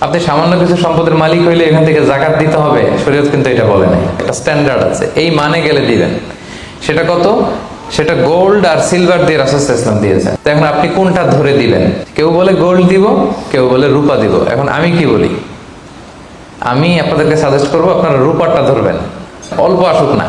আপনি সামান্য কিছু সম্পদের মালিক হইলে এখান থেকে জাকাত দিতে হবে, শরীয়ত কিন্তু এটা বলে নাই। একটা স্ট্যান্ডার্ড আছে, এই মানে গেলে দিবেন। সেটা কত? সেটা গোল্ড আর সিলভার দিয়ে রাসূল সাল্লাল্লাহু আলাইহি ওয়াসাল্লাম দিয়েছেন। তো এখন আপনি কোনটা ধরে দিবেন? কেউ বলে গোল্ড দিব, কেউ বলে রূপা দিব। এখন আমি কি বলি? আমি আপনাদেরকে সাজেস্ট করবো আপনারা রূপারটা ধরবেন, অল্প আসুক না।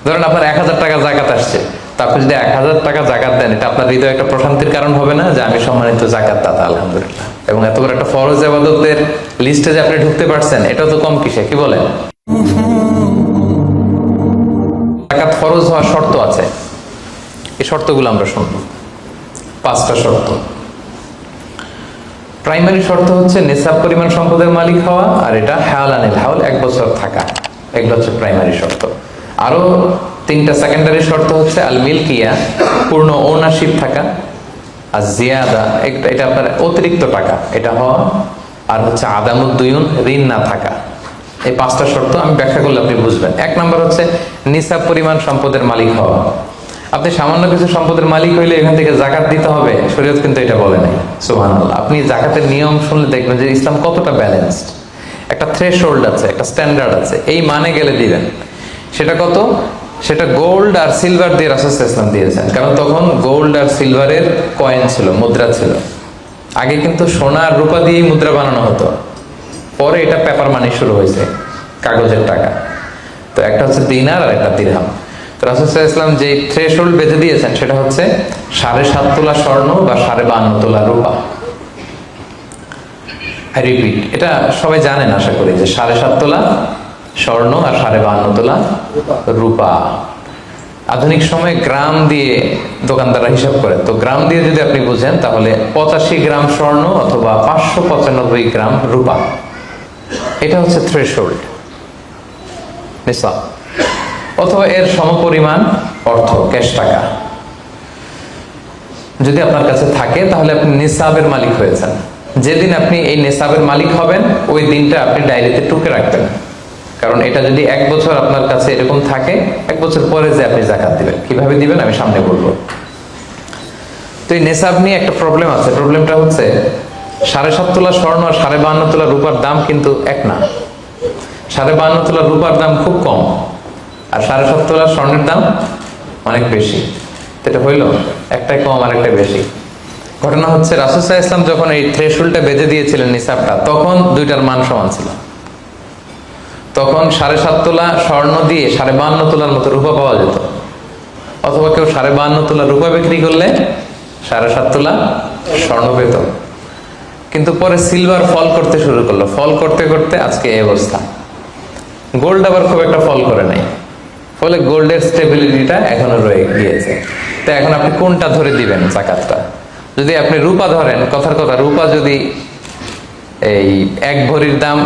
ধরেন আপনার 1000 টাকা জাকাত আসছে, তা আপনি যদি 1000 টাকা জাকাত দেন, এটা আপনার হৃদয়ে একটা প্রশান্তির কারণ হবে না যে আমি সম্মানিত জাকাত দাতা, আলহামদুলিল্লাহ। এবং এত বড় একটা ফরজ ইবাদতের লিস্টে যে আপনি ঢুকতে পারছেন, এটা তো কম কিসে, কি বলেন? জাকাত ফরজ হওয়ার শর্ত আছে, এই শর্তগুলো আমরা শুনবো। 5টা শর্ত। প্রাইমারি শর্ত হচ্ছে নিসাব পরিমাণ সম্পদের মালিক হওয়া, আর এটা হাওলানিল হাওল, 1 বছর থাকা। এগুলো হচ্ছে প্রাইমারি শর্ত। আরো 3টা সেকেন্ডারি শর্ত হচ্ছে আল মিলকিয়া, পূর্ণ ওনারশিপ থাকা, আর জিয়াদা, এটা আপনার অতিরিক্ত টাকা এটা হওয়া, আর হচ্ছে আদামুদ্দুয়ুন, ঋণ না থাকা। এই 5টা শর্ত আমি ব্যাখ্যা করলে আপনি বুঝবেন। 1 নম্বর হচ্ছে নিসাব পরিমাণ সম্পদের মালিক হওয়া। আপনি সামান্য কিছু সম্পদের মালিক হইলে এখান থেকে জাকাত দিতে হবে, শরীয়ত কিন্তু এটা বলে নাই। সুবহানাল্লাহ। আপনি জাকাতের নিয়ম শুনলে দেখবেন যে ইসলাম কতটা ব্যালেন্সড। একটা থ্রেশহোল্ড আছে, একটা স্ট্যান্ডার্ড আছে, এই মানে গেলে দিবেন। সেটা কত? সেটা গোল্ড আর সিলভার দিয়ে রাসূল সাল্লাল্লাহু আলাইহি ওয়াসাল্লাম দিয়েছেন। কারণ তখন গোল্ড আর সিলভারের কয়েন ছিল, মুদ্রা ছিল। আগে কিন্তু সোনা আর রূপা দিয়েই মুদ্রা বানানো হতো, পরে এটা পেপার মানি শুরু হয়েছে, কাগজের টাকা। তো একটা হচ্ছে দিনার আর একটা দিরহাম। রাসূল সাল্লাল্লাহু আলাইহি ওয়াসাল্লাম যে থ্রেশহোল্ড বেঁধে দিয়েছেন সেটা হচ্ছে 7.5 তোলা স্বর্ণ বা 52.5 তোলা রূপা। আই রিপিট, এটা সবাই জানেন আশা করি, যে 7.5 তোলা স্বর্ণ আর 52.5 তোলা রূপা। আধুনিক সময়ে গ্রাম দিয়ে দোকানদাররা হিসাব করে, তো গ্রাম দিয়ে যদি আপনি বুঝেন তাহলে 85 গ্রাম স্বর্ণ অথবা 595 গ্রাম রূপা, এটা হচ্ছে থ্রেশহোল্ড নিসাব। অথবা এর সমপরিমাণ অর্থ, ক্যাশ টাকা যদি আপনার কাছে থাকে, তাহলে আপনি নিসাবের মালিক হয়েছেন। যেদিন আপনি এই নিসাবের মালিক হবেন, ওই দিনটা আপনি ডায়েরিতে টুকে রাখবেন। কারণ এটা যদি 1 বছর আপনার কাছে এরকম থাকে, 1 বছর পরে যে আপনি জাকাত দিবেন, কিভাবে দিবেন আমি সামনে বলবো। তো এই নিসাব নিয়ে একটা প্রবলেম আছে। প্রবলেমটা হচ্ছে 7.5 তোলা স্বর্ণ আর 52.5 তোলা রূপার দাম কিন্তু এক না। 52.5 তোলা রূপার দাম খুব কম, আর 7.5 তোলা স্বর্ণের দাম অনেক বেশি। এটা হইলো একটাই কম আর একটা বেশি। ঘটনা হচ্ছে রাসূল সাল্লাল্লাহু আলাইহি ওয়াসাল্লাম যখন এই থ্রেশহোল্ডটা বেঁধে দিয়েছিলেন নিসাবটা, তখন দুইটার মান সমান ছিল। তখন 7.5 তোলা স্বর্ণ দিয়ে 52.5 তোলার মতো রূপা পাওয়া যেত, অথবা কেউ 52.5 তোলা রূপা বিক্রি করলে 7.5 তোলা স্বর্ণ পেত। কিন্তু পরে সিলভার ফল করতে শুরু করলো, ফল করতে করতে আজকে এই অবস্থা। গোল্ড আবার খুব একটা ফল করে নাই, ফলে গোল্ডের স্টেবিলিটিটা এখনো রয়ে গিয়েছে। তো এখন আপনি কোনটা ধরে দিবেন জাকাতটা? যদি আপনি রূপা ধরেন, কথার কথা, রূপা যদি এই 1 ভরির দাম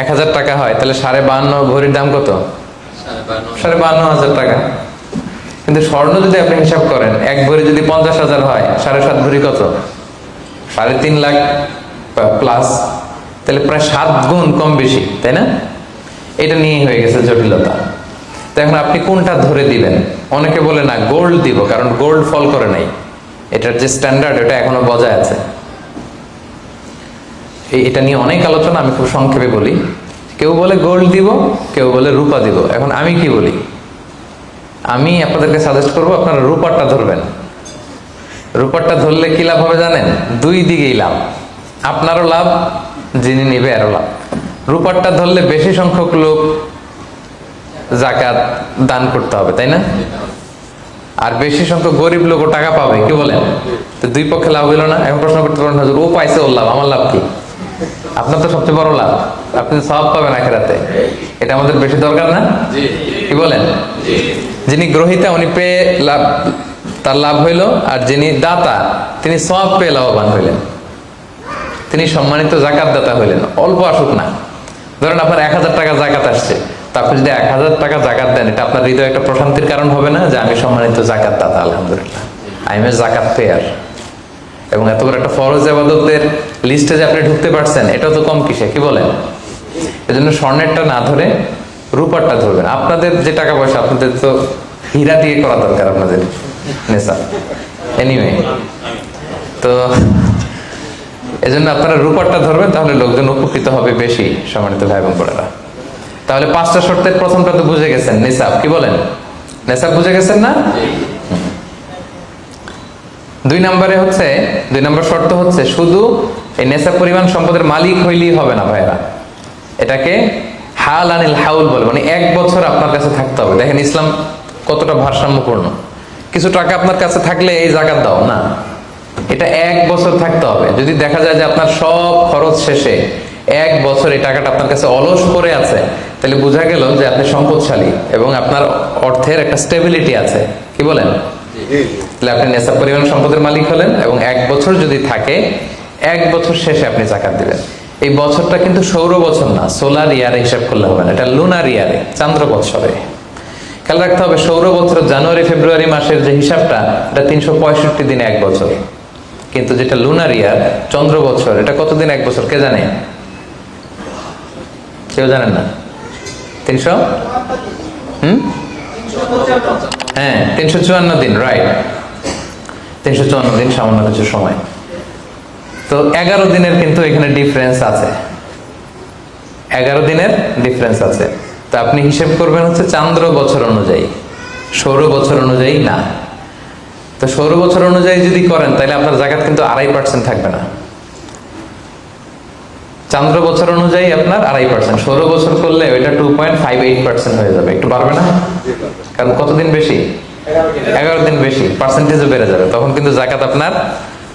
1000 টাকা হয়, তাহলে 52.5 ভরির দাম কত? 52,500 টাকা। কিন্তু স্বর্ণ যদি আপনি হিসাব করেন, 1 ভরি যদি 50,000 হয়, 7.5 ভরি কত? 3.5 লাখ প্লাস, তাহলে প্রায় 7 গুণ কম বেশি, তাই না? এটা নিয়ে হয়ে গেছে জটিলতা। তো এখন আপনি কোনটা ধরে দিবেন? অনেকে বলে না গোল্ড দিব, কারণ গোল্ড ফল করে নাই, এটার যে স্ট্যান্ডার্ড এটা এখনো বজায় আছে। এটা নিয়ে অনেক আলোচনা, আমি খুব সংক্ষেপে বলি। কেউ বলে গোল্ড দিব, কেউ বলে রূপা দিব। এখন আমি কি বলি? আমি আপনাদেরকে সাজেস্ট করবো আপনারা রূপারটা ধরবেন। রূপারটা ধরলে কি লাভ হবে জানেন? 2 দিকেই লাভ, আপনারও লাভ, যিনি নিবে আরো লাভ। রূপারটা ধরলে বেশি সংখ্যক লোক জাকাত দান করতে হবে, তাই না? আর বেশি সংখ্যক গরিব লোক টাকা পাবে, কি বলেন? তো 2 পক্ষে লাভ হইল না। এখন প্রশ্ন করতে পারেন, হুজুর ও পাইছে ওর লাভ, আমার লাভ কি? আপনার তো সবচেয়ে বড় লাভ, আপনি সওয়াব পাবেন আখিরাতে। এটা আমাদের বেশি দরকার না? কি বলেন? যিনি গ্রহীতা উনি পেয়ে লাভ, তার লাভ হইল, আর যিনি দাতা তিনি সওয়াব পেয়ে লাভবান হইলেন, তিনি সম্মানিত জাকাত দাতা হইলেন। অল্প আসুক না। ধরেন আপনার 1000 টাকা জাকাত আসছে, তা আপনি যদি 1000 টাকা জাকাত দেন, এটা আপনার হৃদয়ে একটা প্রশান্তির কারণ হবে না যে আমি সম্মানিত জাকাত দাতা, আলহামদুলিল্লাহ, আই এম এ জাকাত পেয়ার। এবং এত বড় একটা ফরজ ইবাদতের লিস্টে যে আপনি ঢুকতে পারছেন, এটা তো কম কিসে, কি বলেন? এজন্য স্বর্ণেরটা না ধরে রূপারটা ধরবেন। আপনাদের যে টাকা পয়সা, আপনাদের তো হীরা দিয়ে করা দরকার আপনাদের নেশা। এনিওয়ে, তো এজন্য আপনারা রূপারটা ধরবেন, তাহলে লোকজন উপকৃত হবে বেশি, সম্মানিত ভাই এবং বোনেরা। তাহলে 5টা শর্তের প্রথমটা তো বুঝে গেছেন, নিসাব। কি বলেন, নিসাব বুঝে গেছেন না? 2 নম্বর শর্ত হচ্ছে শুধু এই নেশাব পরিমাণ সম্পদের মালিক হইলেই হবে না ভাইরা, এটাকে হাল আনিল হাউল বলে, মানে 1 বছর আপনার কাছে থাকতে হবে। দেখেন ইসলাম কতটা ভারসাম্যপূর্ণ। কিছু টাকা আপনার কাছে থাকলে এই জাকাত দাও না, এটা 1 বছর থাকতে হবে। যদি দেখা যায় যে আপনার সব খরচ শেষে 1 বছর এই টাকাটা আপনার কাছে অলস পড়ে আছে, তাহলে বোঝা গেল যে আপনি সম্পদশালী এবং আপনার অর্থের একটা স্টেবিলিটি আছে। কি বলেন? তাহলে আপনি নেশাব পরিমাণ সম্পদের মালিক হলেন, এবং 1 বছর যদি থাকে, 1 বছর শেষে আপনি জাকাত দিবেন। এই বছরটা কিন্তু সৌর বছর না, সোলার ইয়ারে হিসাব করলে হবে না, এটা লুনার ইয়ারে, চান্দ্র বছরে। খেয়াল রাখতে হবে, সৌর বছর জানুয়ারি ফেব্রুয়ারি মাসের যে হিসাবটা, এটা 365 দিনে 1 বছর। কিন্তু যেটা লুনার ইয়ার, চন্দ্র বছর, এটা কতদিন 1 বছর কে জানে? কেউ জানেন না? 300 হ্যাঁ 354 দিন, রাইট। 354 দিন, সামান্য কিছু সময়। তো 11 দিনের কিন্তু এখানে ডিফারেন্স আছে, 11 দিনের ডিফারেন্স আছে। তো আপনি হিসেব করবেন হচ্ছে চান্দ্র বছর অনুযায়ী, সৌর বছর অনুযায়ী না। তো সৌর বছর অনুযায়ী যদি করেন, তাহলে আপনার জাকাত কিন্তু 2.5% থাকবে না। চান্দ্র বছর অনুযায়ী আপনার 2.5%, সৌর বছর করলে ওইটা 2.58% হয়ে যাবে। একটু বাড়বে না? কারণ কতদিন বেশি? 11 দিন বেশি, পার্সেন্টেজও বেড়ে যাবে। তখন কিন্তু জাকাত আপনার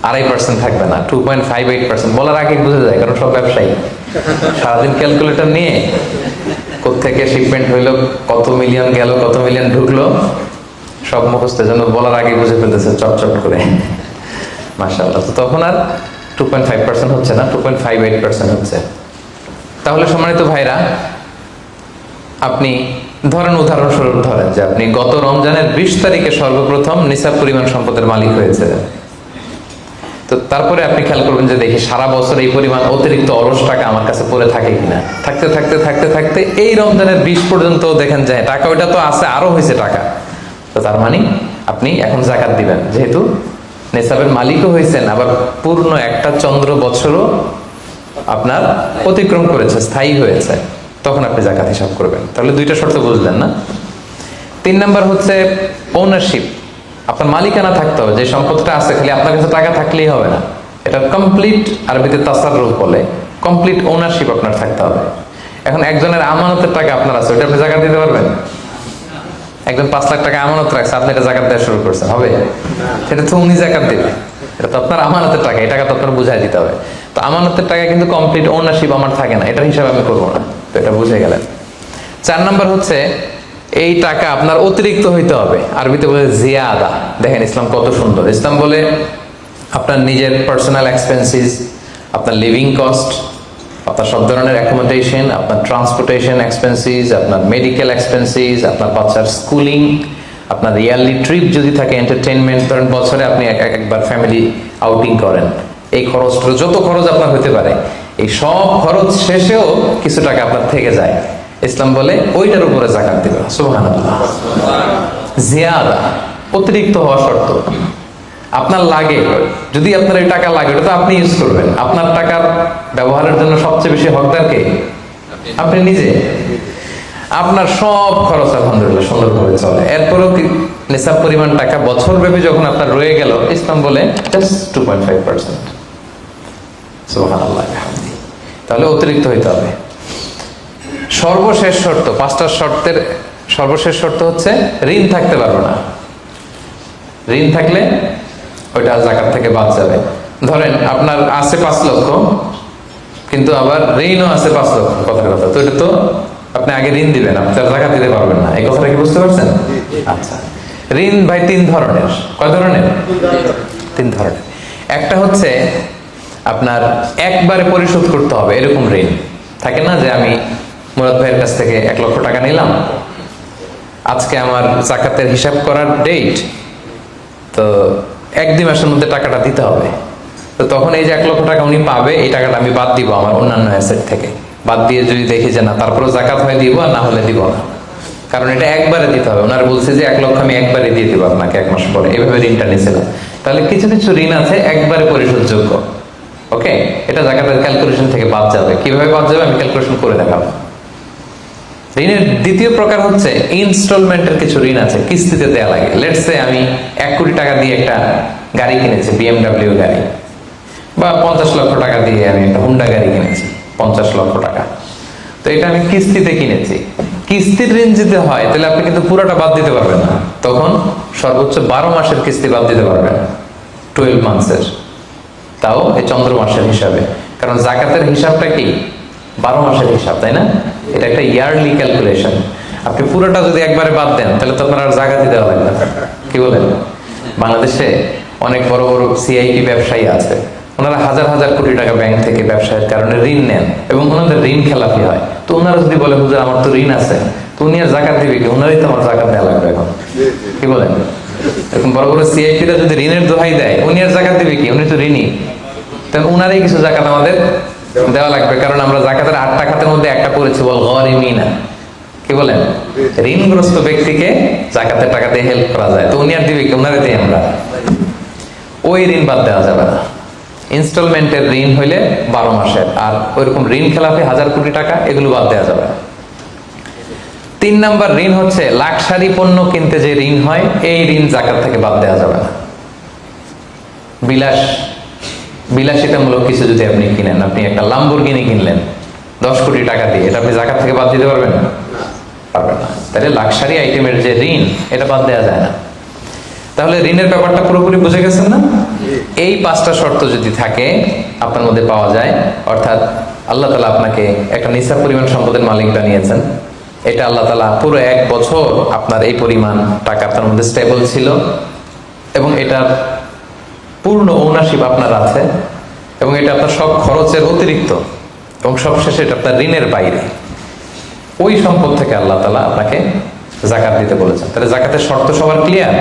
2.5% থাকবে না, 2.58%। বলার আগে বুঝে যায়, কারণ সব ব্যবসায়ী সারাদিন ক্যালকুলেটর নিয়ে কোত্থেকে শিপমেন্ট হইলো, কত মিলিয়ন গেল, কত মিলিয়ন ঢুকলো, সব মুখস্থ। জন্য বলার আগে বুঝে ফেলতেছে চটচট করে, মাশাআল্লাহ। তো তখন আর 2.5% হচ্ছে না, 2.58% হচ্ছে। তাহলে সম্মানিত ভাইরা, আপনি ধরেন, উদাহরণস্বরূপ ধরেন যে আপনি গত রমজানের 20 তারিখে সর্বপ্রথম নিসাব পরিমাণ সম্পদের মালিক হয়েছে। তো তারপরে আপনি খেয়াল করবেন যে দেখি সারা বছর এই পরিমাণ অতিরিক্ত অলস টাকা আমার কাছে পড়ে থাকে কিনা। থাকতে থাকতে থাকতে থাকতে এই রমজানের 20 পর্যন্ত দেখেন যায় টাকা ওইটা তো আছে, আরো হয়েছে টাকা। তো তার মানে আপনি এখন জাকাত দিবেন, যেহেতু নেসাবের মালিকও হয়েছেন, আবার পূর্ণ একটা চন্দ্র বছরও আপনার অতিক্রম করেছে, স্থায়ী হয়েছে, তখন আপনি জাকাত হিসাব করবেন। তাহলে 2টা শর্ত বুঝলেন না? 3 নাম্বার হচ্ছে ওনারশিপ। আপনার মালিকানা থাকতে হবে, যে সম্পদটা আছে খালি আপনার কাছে টাকা থাকলেই হবে না, এটা কমপ্লিট, আরবিতে তাসাররুফ বলে, কমপ্লিট ওনারশিপ আপনার থাকতে হবে। এখন একজনের আমানতের টাকা আপনার আছে, ওটা আপনি জাকাত দিতে পারবেন? একজন 5 লাখ টাকা আমানত রাখছে, আপনি এটা জাকাত দেওয়া শুরু করছেন, হবে? সেটা তো উনি জাকাত দেবে, এটা তো আপনার আমানতের টাকা, এই টাকা তো আপনার বুঝাই দিতে হবে। তো আমানতের টাকা কিন্তু কমপ্লিট ওনারশিপ আমার থাকে না, এটার হিসাব আমি করবো না। তো এটা বুঝে গেলেন। 4 নাম্বার হচ্ছে এই টাকা আপনার অতিরিক্ত হইতে হবে, আরবিতে বলে জিয়াদা। দেখেন ইসলাম কত সুন্দর। ইসলাম বলে আপনার নিজের পার্সোনাল এক্সপেন্সিস, আপনার লিভিং কস্ট, আপনার সব ধরনের অ্যাকোমোডেশন, আপনার ট্রান্সপোর্টেশন এক্সপেন্সিস, আপনার মেডিকেল এক্সপেন্সিস, আপনার বাচ্চার স্কুলিং, আপনার ইয়ারলি ট্রিপ যদি থাকে, এন্টারটেনমেন্ট, ধরেন বছরে আপনি একবার ফ্যামিলি আউটিং করেন, এই খরচটা, যত খরচ আপনার হতে পারে, এই সব খরচ শেষেও কিছু টাকা আপনার থেকে যায়, ইসলাম বলে ওইটার উপরে জাকাত দিবে। সুবহানাল্লাহ। জিয়াদা, অতিরিক্ত হওয়া শর্ত। আপনার লাগে, যদি আপনার এই টাকা লাগে, ওটা তো আপনি ইউজ করবেন। আপনার টাকার ব্যবহারের জন্য সবচেয়ে বেশি হকদার কে? আপনি নিজে। আপনার সব খরচ আলহামদুলিল্লাহ সুন্দরভাবে চলে, এরপরেও নিসাব পরিমাণ টাকা বছর ব্যাপী যখন আপনার রয়ে গেল, ইসলাম বলে জাস্ট 2.5%। সুবহানাল্লাহ। তাহলে অতিরিক্ত হইতে হবে। সর্বশেষ শর্ত, 5টা শর্তের সর্বশেষ শর্ত হচ্ছে ঋণ থাকতে পারবে না। ঋণ থাকলে ওইটা জাকাত থেকে বাদ যাবে। ধরেন আপনার আছে 5 লক্ষ, কিন্তু আবার ঋণও আছে 5 লক্ষ, কথার কথা। তো এটা তো আপনি আগে ঋণ দিবেন, আপনি তার জাকাত দিতে পারবেন না, এই কথাটা কি বুঝতে পারছেন? আচ্ছা, ঋণ ভাই 3 ধরনের। কয় ধরনের? 3 ধরনের। একটা হচ্ছে আপনার একবারে পরিশোধ করতে হবে, এরকম ঋণ থাকে না, যে আমি মুরাদ ভাইয়ের কাছ থেকে 1 লক্ষ টাকা নিলাম, আজকে আমার জাকাতের হিসাব করার ডেট, তো 1-2 মাসের মধ্যে টাকাটা দিতে হবে। তো তখন এই যে 1 লক্ষ টাকা উনি পাবে, এই টাকাটা আমি বাদ দিব আমার অন্যান্য অ্যাসেট থেকে। বাদ দিয়ে যদি দেখি যে না, তারপরে জাকাত হয় দিব, আর না হলে দিব না, কারণ এটা একবারে দিতে হবে। ওনারা বলছে যে 1 লক্ষ আমি একবারে দিয়ে দিব আপনাকে 1 মাস পরে, এইভাবে ঋণটা নিয়েছিলাম। তাহলে কিছু কিছু ঋণ আছে একবারে পরিশোধযোগ্য, ওকে, এটা জাকাতের ক্যালকুলেশন থেকে বাদ যাবে। কিভাবে বাদ যাবে আমি ক্যালকুলেশন করে দেখাবো। ঋণের দ্বিতীয় প্রকার হচ্ছে ইনস্টলমেন্টের কিছু ঋণ আছে, কিস্তিতে দেয়া লাগে। লেটস সে আমি 1 কোটি টাকা দিয়ে একটা গাড়ি কিনেছি, BMW গাড়ি, বা 50 লক্ষ টাকা দিয়ে আমি একটা হুন্ডা গাড়ি কিনেছি 50 লক্ষ টাকা। তো এটা আমি কিস্তিতে কিনেছি। কিস্তির ঋণ যদি হয় তাহলে আপনি কিন্তু পুরোটা বাদ দিতে পারবেন না, তখন সর্বোচ্চ 12 মাসের কিস্তি বাদ দিতে পারবেন, 12 মান্থসের, তাও এই চন্দ্র মাসের হিসাবে। কারণ জাকাতের হিসাবটা কি 12 মাসের হিসাব, তাই না? এটা একটা ইয়ারলি ক্যালকুলেশন। আপনি পুরোটা যদি একবারে বাদ দেন তাহলে তো আপনার আর জাকাতই দেওয়া লাগবে না। কি বলেন? বাংলাদেশে অনেক বড় বড় সিআইপি ব্যবসায়ী আছে, ওনারা হাজার হাজার কোটি টাকা ব্যাংক থেকে ব্যবসায়ের কারণে ঋণ নেন এবং ওনাদের ঋণ খেলাপি হয়। তো ওনারা যদি বলে হুজুর আমার তো ঋণ আছে, তো উনি আর জাকাত দিবে কি? ওনারই তো আমার জাকাত দেওয়া লাগবে এখন। কি বলেন? এরকম বড় বড় সিআইপিরা যদি ঋণের দোহাই দেয়, উনি আর জাকাত দিবে কি? উনি তো ঋণী, তাহলে ওনারই কিছু জাকাত আমাদের দেওয়া লাগবে। কারণ আমরা জাকাতের 8টা খাতের মধ্যে একটা পড়েছি, বল গরিমিনা। কি বলেন? ঋণগ্রস্ত ব্যক্তিকে জাকাতের টাকা দিয়ে হেল্প করা যায়, তো উনি আর দিবে কি? ওনারে দিই আমরা। ওই ঋণ বাদ দেওয়া যাবে না। ইনস্টলমেন্টের ঋণ হইলে 12 মাসের, আর ওইরকম ঋণ খেলাপি 1000 কোটি টাকা, এগুলো বাদ দেওয়া যাবে। 3 নাম্বার ঋণ হচ্ছে লাক্সারি পণ্য কিনতে যে ঋণ হয়, এই ঋণ জাকাত থেকে বাদ দেওয়া যাবে না। বিলাসিতামূলক কিছু যদি আপনি কিনেন, আপনি একটা লাম্বরগিনি কিনলেন 10 কোটি টাকা দিয়ে, এটা আপনি জাকাত থেকে বাদ দিতে পারবেন? পারবেন না। তাহলে লাক্সারি আইটেমের যে ঋণ, এটা বাদ দেওয়া যায় না। তাহলে ঋণের ব্যাপারটা পুরোপুরি বুঝে গেছেন না? এই 5টা শর্ত যদি থাকে আপনার মধ্যে পাওয়া যায়, অর্থাৎ আল্লাহ তাআলা আপনাকে একটা নিসাব পরিমাণ সম্পদের মালিক বানিয়েছেন, এটা আল্লাহ তাআলা পুরো 1 বছর আপনার এই পরিমাণ টাকা আপনার মধ্যে স্টেবল ছিল, এবং এটার পূর্ণ ওনারশিপ আপনার আছে, এবং এটা আপনার সব খরচের অতিরিক্ত, এবং সবশেষে এটা আপনার ঋণের বাইরে। ওই সম্পদ থেকে আল্লাহ তাআলা আপনাকে জাকাত দিতে বলেছেন। তাহলে জাকাতের শর্ত সবার ক্লিয়ার?